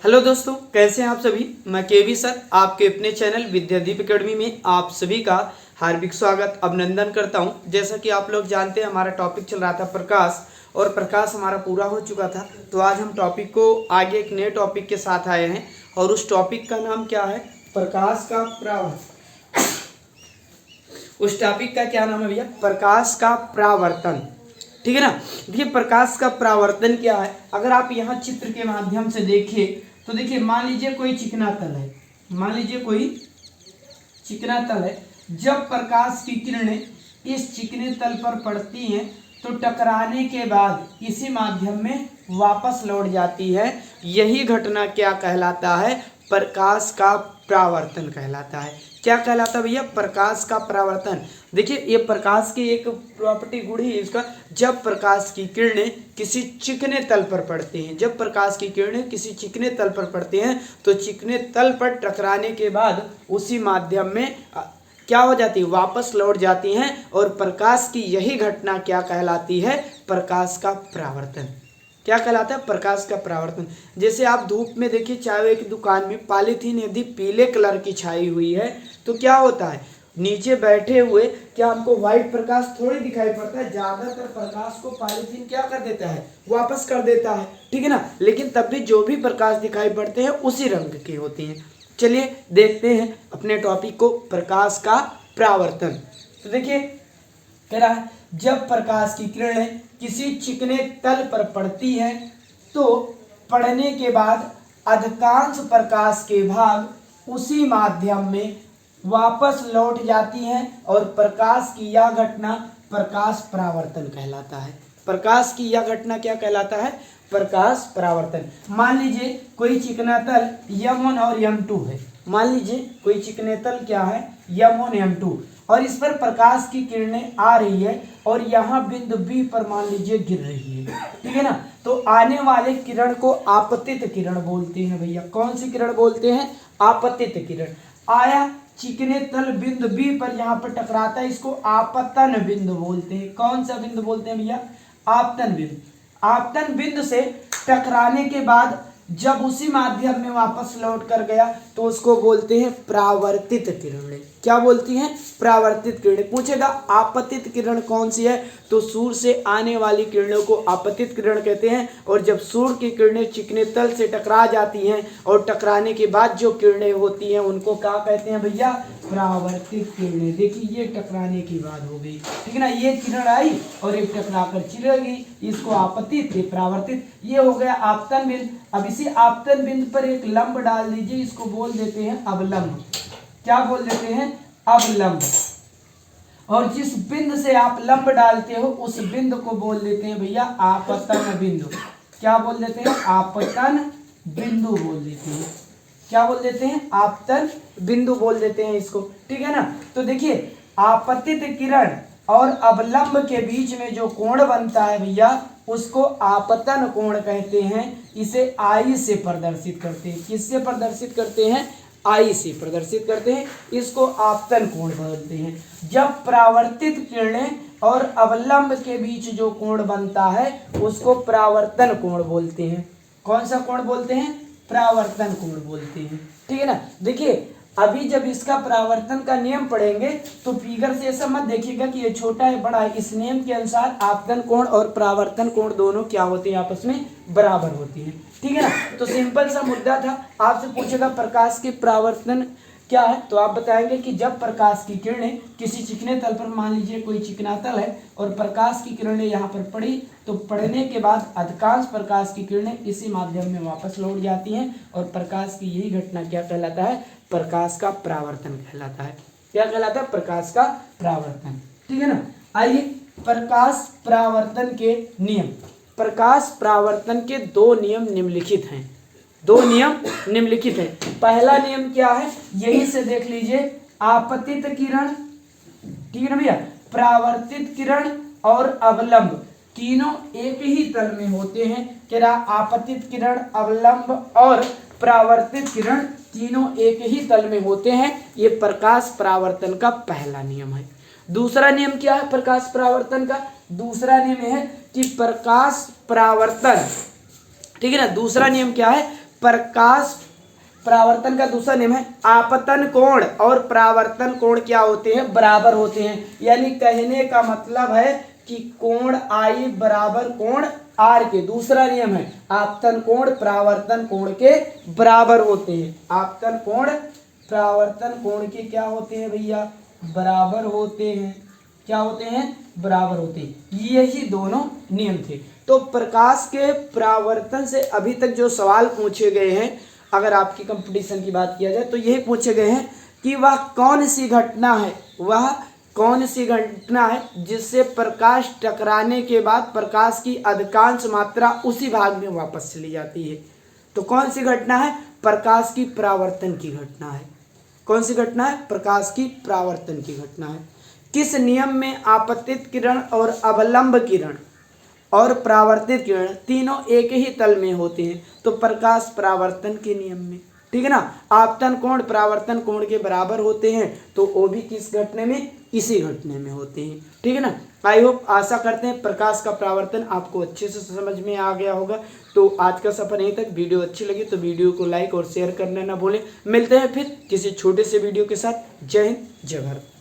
Hello दोस्तों, कैसे हैं आप सभी। मैं केवी सर आपके अपने चैनल विद्यादीप एकेडमी में आप सभी का हार्दिक स्वागत अभिनंदन करता हूं। जैसा कि आप लोग जानते हैं, हमारा टॉपिक चल रहा था प्रकाश, और प्रकाश हमारा पूरा हो चुका था। तो आज हम टॉपिक को आगे एक नए टॉपिक के साथ आए हैं, और उस टॉपिक का नाम क्या है? प्रकाश का परावर्तन। उस टॉपिक का क्या नाम है भैया? प्रकाश का परावर्तन। ठीक है ना। देखिए, प्रकाश का परावर्तन क्या है, अगर आप यहाँ चित्र के माध्यम से देखिए तो देखिए, मान लीजिए कोई चिकना तल है, मान लीजिए कोई चिकना तल है। जब प्रकाश की किरणें इस चिकने तल पर पड़ती हैं तो टकराने के बाद इसी माध्यम में वापस लौट जाती है। यही घटना क्या कहलाता है? प्रकाश का परावर्तन कहलाता है। क्या कहलाता है भैया? प्रकाश का परावर्तन। देखिए, ये प्रकाश की एक प्रॉपर्टी गुण ही इसका, जब प्रकाश की किरणें किसी चिकने तल पर पड़ती हैं, जब प्रकाश की किरणें किसी चिकने तल पर पड़ती हैं तो चिकने तल पर टकराने के बाद उसी माध्यम में क्या हो जाती है? वापस लौट जाती हैं। और प्रकाश की यही घटना क्या कहलाती है? प्रकाश का परावर्तन। क्या कहलाता है? प्रकाश का परावर्तन। जैसे आप धूप में देखिए, चाय की दुकान में पॉलीथीन यदि पीले कलर की छाई हुई है तो क्या होता है? नीचे बैठे हुए क्या हमको व्हाइट प्रकाश थोड़ी दिखाई पड़ता है, ज्यादातर प्रकाश को पॉलीथीन क्या कर देता है? वापस कर देता है। ठीक है ना। लेकिन तब भी जो भी प्रकाश दिखाई पड़ते हैं उसी रंग के होते हैं। चलिए देखते हैं अपने टॉपिक को, प्रकाश का परावर्तन। तो देखिए, कह रहा है जब प्रकाश की किरणें किसी चिकने तल पर पड़ती हैं तो पड़ने के बाद अधिकांश प्रकाश के भाग उसी माध्यम में वापस लौट जाती हैं, और प्रकाश की यह घटना प्रकाश परावर्तन कहलाता है। प्रकाश की यह घटना क्या कहलाता है? प्रकाश परावर्तन। मान लीजिए कोई चिकना तल M1 और M2 है। मान लीजिए कोई चिकने तल क्या है? M1 M2, और इस पर प्रकाश की किरणें आ रही है और यहाँ बिंदु B पर मान लीजिए गिर रही है। ठीक है ना। तो आने वाले किरण को आपतित किरण बोलते हैं भैया। कौन सी किरण बोलते हैं? आपतित किरण। आया चिकने तल बिंदु B पर यहाँ पर टकराता है, इसको आपतन बिंदु बोलते हैं। कौन सा बिंदु बोलते हैं भैया? आपतन बिंदु। आपतन बिंदु से टकराने के बाद जब उसी माध्यम में वापस लौट कर गया तो उसको बोलते हैं परावर्तित किरणें। क्या बोलती हैं? परावर्तित किरणें। पूछेगा आपतित किरण कौन सी है, तो सूर्य से आने वाली किरणों को आपतित किरण कहते हैं। और जब सूर्य की किरणें चिकने तल से टकरा जाती हैं और टकराने के बाद जो किरणें होती हैं उनको क्या कहते हैं भैया? परावर्तित किरणें। देखिए, ये टकराने की बात हो गई। ठीक है ना। ये किरण आई और एक टकरा कर चली गई, इसको आपतित, ये परावर्तित। ये हो गया आपतन बिंदु। अब इसी आपतन बिंदु पर एक लंब डाल दीजिए, इसको बोल देते हैं अवलंब। क्या बोल देते हैं? अवलंब। और जिस बिंदु से आप लंब डालते हो उस बिंदु को बोल देते हैं भैया आपतन बिंदु। क्या बोल देते हैं? आपतन बिंदु बोल देते हैं। क्या बोल देते हैं? आपतन बिंदु बोल देते हैं इसको। ठीक है ना। तो देखिए, आपतित किरण और अवलंब के बीच में जो कोण बनता है भैया उसको आपतन कोण कहते हैं। इसे आई से प्रदर्शित करते हैं। किससे प्रदर्शित करते हैं? आई से प्रदर्शित करते हैं। इसको आपतन कोण बोलते हैं। जब परावर्तित किरणें और अवलंब के बीच जो कोण बनता है उसको परावर्तन कोण बोलते हैं। कौन सा कोण बोलते हैं? परावर्तन कोण बोलते हैं। ठीक है ना। देखिए, अभी जब इसका परावर्तन का नियम पढ़ेंगे तो फिगर से ऐसा मत देखिएगा कि ये छोटा है बड़ा है। इस नियम के अनुसार आपतन कोण और परावर्तन कोण दोनों क्या होते हैं? आपस में बराबर होती हैं। ठीक है ना। तो सिंपल सा मुद्दा था। आपसे पूछेगा प्रकाश के परावर्तन क्या है, तो आप बताएंगे कि जब प्रकाश की किरणें किसी चिकने तल पर, मान लीजिए कोई चिकना तल है और प्रकाश की किरणें यहाँ पर पड़ी तो पड़ने के बाद अधिकांश प्रकाश की किरणें इसी माध्यम में वापस लौट जाती हैं, और प्रकाश की यही घटना क्या कहलाता है? प्रकाश का परावर्तन कहलाता है। क्या कहलाता है? प्रकाश का परावर्तन। ठीक है ना। आइए, प्रकाश परावर्तन के नियम। प्रकाश परावर्तन के दो नियम निम्नलिखित हैं। दो नियम निम्नलिखित है। पहला नियम क्या है? यही से देख लीजिए, आपतित किरण, ठीक है ना भैया, परावर्तित किरण और अवलंब तीनों एक ही तल में होते हैं। कह रहा आपतित किरण, अवलंब और परावर्तित किरण तीनों एक ही तल में होते हैं। ये प्रकाश परावर्तन का पहला नियम है। दूसरा नियम क्या है प्रकाश परावर्तन का? दूसरा नियम है कि प्रकाश परावर्तन, ठीक है ना, दूसरा नियम क्या है? प्रकाश परावर्तन का दूसरा नियम है आपतन कोण और परावर्तन कोण क्या होते हैं, बराबर होते हैं। यानी कहने का मतलब है कि कोण आई बराबर कोण आर के। दूसरा नियम है आपतन कोण परावर्तन कोण के बराबर होते हैं। आपतन कोण परावर्तन कोण के क्या होते हैं भैया, बराबर होते हैं। क्या होते हैं, बराबर होते हैं। यही दोनों नियम थे। तो प्रकाश के परावर्तन से अभी तक जो सवाल पूछे गए हैं, अगर आपकी कंपटीशन की बात किया जाए तो यही पूछे गए हैं कि वह कौन सी घटना है, वह कौन सी घटना है जिससे प्रकाश टकराने के बाद प्रकाश की अधिकांश मात्रा उसी भाग में वापस चली जाती है। तो कौन सी घटना है, प्रकाश की परावर्तन की घटना है। कौन सी घटना है, प्रकाश की परावर्तन की घटना है। किस नियम में आपतित किरण और अवलंब किरण और परावर्तित किरण तीनों एक ही तल में होते हैं, तो प्रकाश परावर्तन के नियम में। ठीक है ना, आपतन कोण परावर्तन कोण के बराबर होते हैं, तो वो भी किस घटने में, इसी घटने में होते हैं। ठीक है ना। आई होप, आशा करते हैं प्रकाश का परावर्तन आपको अच्छे से समझ में आ गया होगा। तो आज का सफर यहीं तक। वीडियो अच्छी लगी तो वीडियो को लाइक और शेयर करना ना भूलें। मिलते हैं फिर किसी छोटे से वीडियो के साथ। जय हिंद, जय भारत।